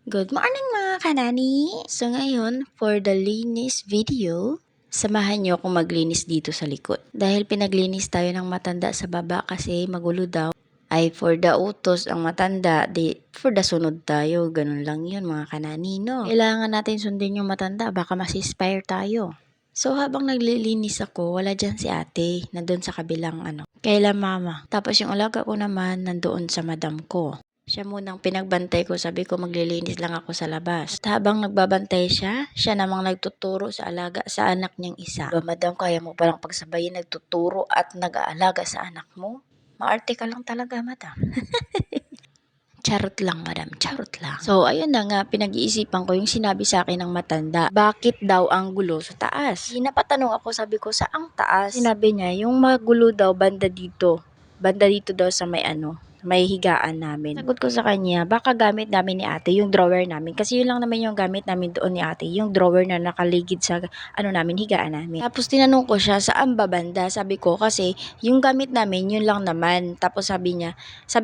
Good morning mga kanani! So ngayon, for the linis video, samahan niyo akong maglinis dito sa likod. Dahil pinaglinis tayo ng matanda sa baba kasi magulo daw, ay for the utos ang matanda, di for the sunod tayo. Ganun lang yun mga kanani, no? Kailangan natin sundin yung matanda, baka mas-inspire tayo. So habang naglilinis ako, wala dyan si ate, nandun sa kabilang kaila mama. Tapos yung alaga ko naman, nandoon sa madam ko. Siya munang pinagbantay ko, sabi ko maglilinis lang ako sa labas. At habang nagbabantay siya, siya namang nagtuturo sa alaga sa anak niyang isa. Madam, kaya mo palang pagsabayin nagtuturo at nag-aalaga sa anak mo? Maarte ka lang talaga, madam. Charot lang, madam. Charot lang. So, ayun na nga, pinag-iisipan ko yung sinabi sa akin ng matanda. Bakit daw ang gulo sa taas? Napatanong ako, sabi ko, saang taas? Sinabi niya, yung magulo daw banda dito. Banda dito daw sa may higaan namin. Sagot ko sa kanya, baka gamit namin ni ate yung drawer namin. Kasi yun lang naman yung gamit namin doon ni ate. Yung drawer na nakaligid sa namin, higaan namin. Tapos tinanong ko siya, saan ba banda? Sabi ko, kasi yung gamit namin, yun lang naman. Tapos sabi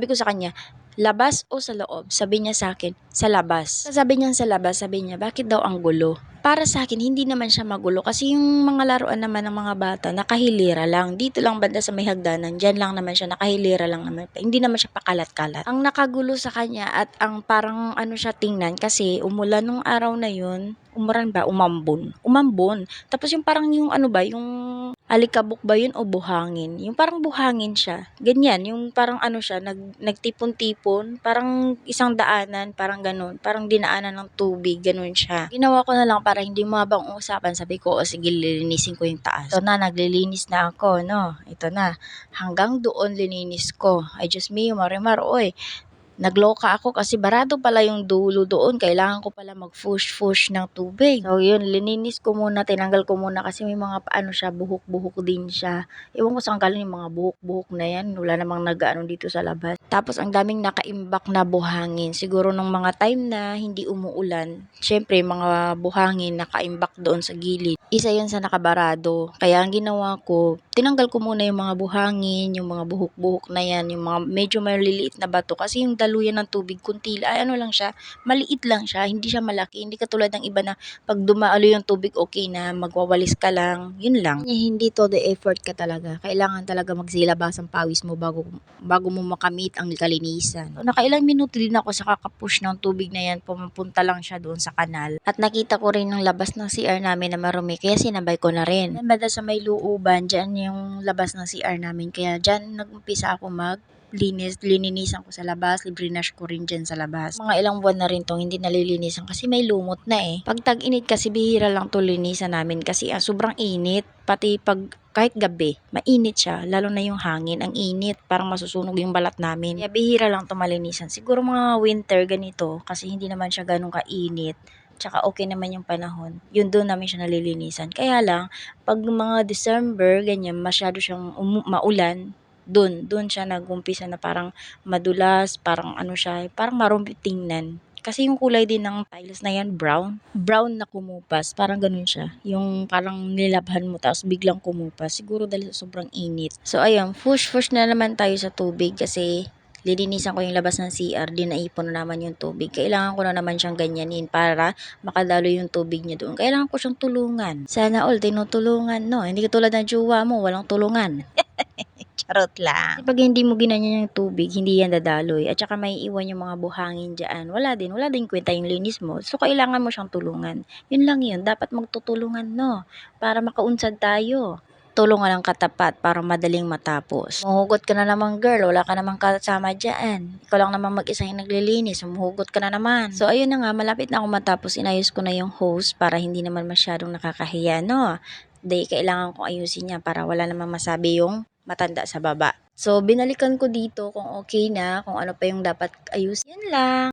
ko sa kanya, labas o sa loob? Sabi niya sa akin, sa labas. Sabi niya sa labas, sabi niya, bakit daw ang gulo? Para sa akin, hindi naman siya magulo kasi yung mga laruan naman ng mga bata, nakahilera lang. Dito lang banda sa may hagdanan, dyan lang naman siya, nakahilera lang naman. Hindi naman siya pakalat-kalat. Ang nakagulo sa kanya at ang parang siya tingnan kasi umulan nung araw na yun, umambon. Tapos yung parang yung yung alikabok ba yun o buhangin? Yung parang buhangin siya. Ganyan, yung parang siya, nagtipon-tipon, parang isang daanan, parang ganun. Parang dinaanan ng tubig, ganun siya. Ginawa ko na lang para hindi mabang usapan. Sabi ko, o sige, lilinisin ko yung taas. Ito na, naglilinis na ako, no? Ito na, hanggang doon lininis ko. Ay, Diyos mio, Marimar, oy. Nagloka ako kasi barado pala yung dulo doon. Kailangan ko pala mag-fush ng tubig. So yun, lininis ko muna, tinanggal ko muna kasi may mga siya, buhok-buhok din siya. Ewan ko saan galing yung mga buhok-buhok na yan. Wala namang dito sa labas. Tapos ang daming nakaimbak na buhangin. Siguro nung mga time na hindi umuulan, syempre mga buhangin nakaimbak doon sa gilid. Isa yun sa nakabarado. Kaya ang ginawa ko, tinanggal ko muna yung mga buhangin, yung mga buhok-buhok na yan, yung mga medyo maliliit na bato. Kasi yung daluyan ng tubig, kunti, lang siya, maliit lang siya, hindi siya malaki. Hindi katulad ng iba na pag dumaalo yung tubig, okay na, magwawalis ka lang, yun lang. Hindi to the effort ka talaga. Kailangan talaga magsilabas ang pawis mo bago mo makamit ang kalinisan. So, nakailang minuto din ako sa kakapush ng tubig na yan, pumunta lang siya doon sa kanal. At nakita ko rin yung labas ng CR namin na marumi, kaya sinabay ko na rin. Banda sa may looban, dyan yung labas ng CR namin, kaya dyan nag-umpisa ako lininisan ko sa labas, librinash ko rin dyan sa labas. Mga ilang buwan na rin tong hindi nalilinisan kasi may lumot na eh. Pag tag-init kasi bihira lang to linisan namin kasi sobrang init. Pati kahit gabi, mainit siya. Lalo na yung hangin, ang init. Parang masusunog yung balat namin. Kaya bihira lang to malinisan. Siguro mga winter ganito kasi hindi naman siya ganun kainit. Tsaka okay naman yung panahon. Yun doon namin siya nalilinisan. Kaya lang, pag mga December, ganyan, masyado siyang maulan, doon siya nag-umpisa na parang madulas, parang siya, parang marumi tingnan. Kasi yung kulay din ng tiles na yan, brown na kumupas, parang ganun siya. Yung parang nilabhan mo tapos biglang kumupas, siguro dahil sa sobrang init. So ayun, push na naman tayo sa tubig kasi lilinisan ko yung labas ng CR, naipon na naman yung tubig. Kailangan ko na naman siyang ganyanin para makadalo yung tubig niya doon. Kailangan ko siyang tulungan. Sana all tinutulungan, no? Hindi katulad ng jowa mo, walang tulungan. Charot lang. Pag hindi mo ginanyan yung tubig, hindi yan dadaloy. At saka may iwan yung mga buhangin dyan. Wala din kwenta yung linis mo. So, kailangan mo siyang tulungan. Yun lang yun. Dapat magtutulungan, no? Para makaunsad tayo. Tulungan ang katapat para madaling matapos. Mahugot ka na naman, girl. Wala ka namang kasama dyan. Ikaw lang naman mag-isa yung naglilinis. Mahugot ka na naman. So, ayun na nga. Malapit na ako matapos. Inayos ko na yung hose para hindi naman masyadong nakakahiya, no? Kailangan kong ayusin niya para wala namang masabi yung matanda sa baba. So, binalikan ko dito kung okay na, kung ano pa yung dapat ayusin. Yun lang.